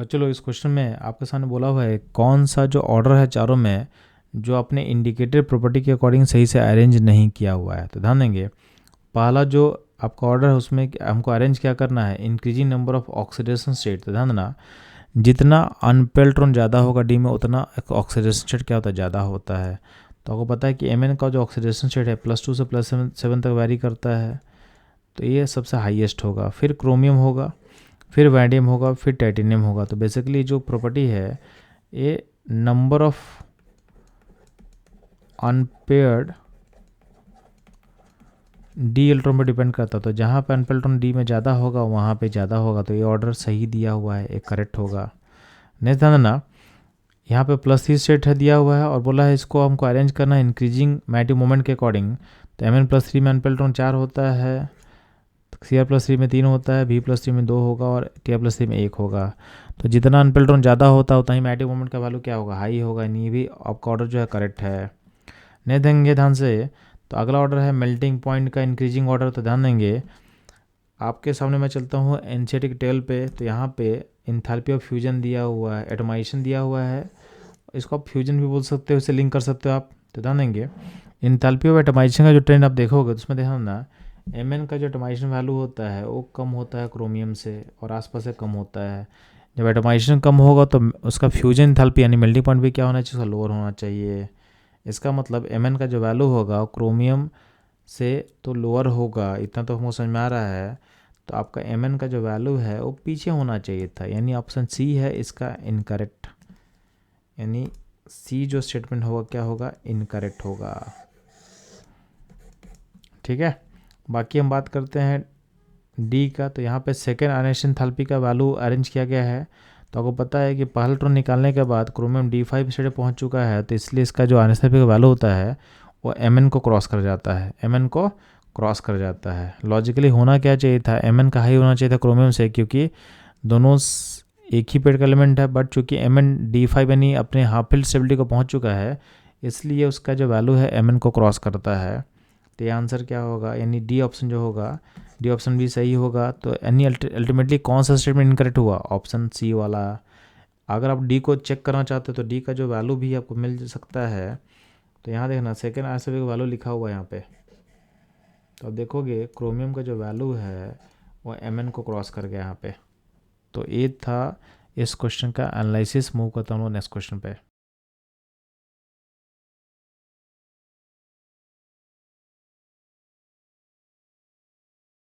बच्चों लोग इस क्वेश्चन में आपके सामने बोला हुआ है कौन सा जो ऑर्डर है चारों में जो अपने इंडिकेटेड प्रॉपर्टी के अकॉर्डिंग सही से अरेंज नहीं किया हुआ है। तो ध्यान देंगे, पहला जो आपका ऑर्डर है उसमें हमको अरेंज क्या करना है, increasing number of oxidation state. तो ध्यान देना, जितना अनपेयर इलेक्ट्रॉन ज़्यादा होगा डी में उतना ऑक्सीडेशन स्टेट क्या होता है, ज़्यादा होता है। तो आपको पता है कि एम का जो ऑक्सीडेशन स्टेट है +2 से +7 तक वैरी करता है, तो ये सबसे हाईएस्ट होगा। फिर क्रोमियम होगा, फिर वैंडियम होगा, फिर टाइटेनियम होगा। तो बेसिकली जो प्रॉपर्टी है ये number of unpaired D electron पर डिपेंड करता है। तो जहाँ पे अनपेयर्ड इलेक्ट्रॉन डी में ज़्यादा होगा वहाँ पे ज़्यादा होगा, तो ये ऑर्डर सही दिया हुआ है, एक करेक्ट होगा। नेक्स्ट ध्यान देना, यहाँ पे +3 स्टेट है दिया हुआ है और बोला है इसको हमको अरेंज करना है इंक्रीजिंग मैग्नेटिक मोमेंट के अकॉर्डिंग। तो Mn+3 में अनपेयर्ड इलेक्ट्रॉन 4 होता है, Cr+3 में 3 होता है, Br+3 में 2 होगा और Tr+3 में 1 होगा। तो जितना अनपेयर्ड इलेक्ट्रॉन ज़्यादा होता है उतना ही मैग्नेटिक मोमेंट का वैल्यू क्या होगा, हाई होगा। ये भी आपका ऑर्डर जो है करेक्ट है। नहीं देंगे ध्यान से, तो अगला ऑर्डर है मेल्टिंग पॉइंट का इंक्रीजिंग ऑर्डर। तो ध्यान देंगे, आपके सामने मैं चलता हूँ एनसीईआरटी टेल पे, तो यहाँ पे इंथैल्पी ऑफ फ्यूजन दिया हुआ है, एटमाइजेशन दिया हुआ है, इसको आप फ्यूजन भी बोल सकते हो, इसे लिंक कर सकते हो आप। तो ध्यान देंगे, इंथैल्पी ऑफ एटमाइजेशन का जो ट्रेंड आप देखोगे तो उसमें ध्यान ना, Mn का जो एटमाइजेशन वैल्यू होता है वो कम होता है क्रोमियम से और आसपास से कम होता है। जब एटमाइजेशन कम होगा तो उसका फ्यूजन इंथैल्पी यानी मेल्टिंग पॉइंट भी क्या होना चाहिए, उसका लोअर होना चाहिए। इसका मतलब Mn का जो वैल्यू होगा क्रोमियम से तो लोअर होगा, इतना तो हमको समझ में आ रहा है। तो आपका Mn का जो वैल्यू है वो पीछे होना चाहिए था, यानी ऑप्शन सी है इसका इनकरेक्ट, यानी सी जो स्टेटमेंट होगा क्या होगा, इनकरेक्ट होगा। ठीक है, बाकी हम बात करते हैं डी का। तो यहाँ पे सेकेंड आयनाइजेशन एंथैल्पी का वैल्यू अरेंज किया गया है। तो आपको पता है कि पहला इलेक्ट्रॉन निकालने के बाद क्रोमियम D5 स्टेट पहुँच चुका है, तो इसलिए इसका जो आयनाइजेशन एंथैल्पी का वैल्यू होता है वो Mn को क्रॉस कर जाता है, Mn को क्रॉस कर जाता है। लॉजिकली होना क्या चाहिए था, Mn का हाई होना चाहिए था क्रोमियम से, क्योंकि दोनों एक ही पेड़ का एलिमेंट है, बट चूंकि Mn D5 यानी अपने हाफ फील्ड स्टेबिलिटी को पहुंच चुका है, इसलिए उसका जो वैल्यू है Mn को क्रॉस करता है। तो ये आंसर क्या होगा, यानी डी ऑप्शन जो होगा, डी ऑप्शन भी सही होगा। तो यानी अल्टीमेटली कौन सा स्टेटमेंट इनकरेक्ट हुआ, ऑप्शन सी वाला। अगर आप डी को चेक करना चाहते हो तो डी का जो वैल्यू भी आपको मिल सकता है। तो यहाँ देखना सेकेंड आंसर का वैल्यू लिखा हुआ है यहाँ पे, तो आप देखोगे क्रोमियम का जो वैल्यू है वो Mn को क्रॉस कर गया यहाँ पे। तो ये था इस क्वेश्चन का एनालिसिस। मूव करता हूँ नेक्स्ट क्वेश्चन पे।